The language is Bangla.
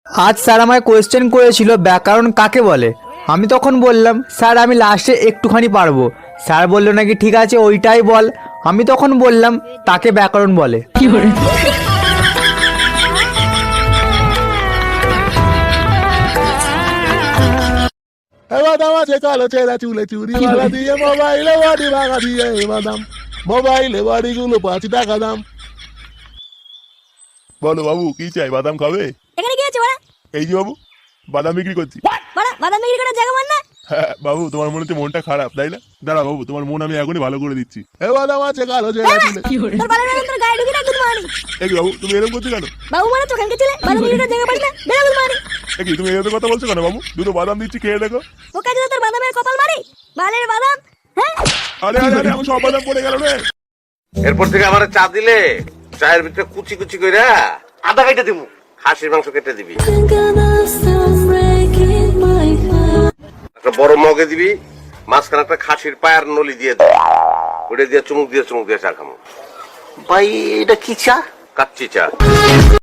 আজ স্যার আমায় কোয়েশ্চেন করেছিল ব্যাকরণ কাকে বলে। আমি তখন বললাম স্যার আমি লাস্টে একটুখানি পারবো। স্যার বললো নাকি ঠিক আছে ওইটাই বল। আমি তখন বললাম তাকে ব্যাকরণ বলে। বাদাম আছে কালো চেরা চুলে চুরি মালা দিয়ে মোবাইলে বাড়ি ভাঙা দিয়ে বাদাম মোবাইলে বাড়িগুলো 5 টাকা দাম। বলো বাবু কি চাই, বাদাম খাবে? এখানে কি আছে বড়া? এই যে বাবু বাদাম বিক্রি করছি। বড়া বাদাম বিক্রি করার জায়গা মান না? হ্যাঁ, বাবু তোমার মনে হচ্ছে মনটা খারাপ তাই না? দাঁড়া বাবু, তোমার মন আমি এখনই ভালো করে দিচ্ছি। বাদাম আছে কালো চেরা চুলে। তোর বালের বাদাম তোর গায়ে ঢুকি না গুড মর্নিং। এই বাবু তুমি এরকম করছো কেন? বাবু মানে চোখান কে ছেলে বাদাম বিক্রি করার জায়গা পাস না, বেরা গুড মর্নিং। এই তুমি এরকম কথা বলছো কেন বাবু? দুটো বাদাম দিচ্ছি, খেয়ে দেখো। ও কাজে তোর বাদামের কপাল মারি বালের বাদাম। হ্যাঁ আরে আরে আরে আমার সব বাদাম পড়ে গেল রে। এরপর থেকে আমার চা দিলে চায়ের ভিতরে কুচি কুচি কইরা আদা কেটে দিব, খাসির মাংস কেটে দিবি, একটা বড় মগে দিবি, মাঝখানে একটা খাসির পায়ের নলি দিয়ে দিবি, ওটা দিয়ে চুমুক দিয়ে চা খামো। ভাই এটা কি চা? কাচ্চি চা।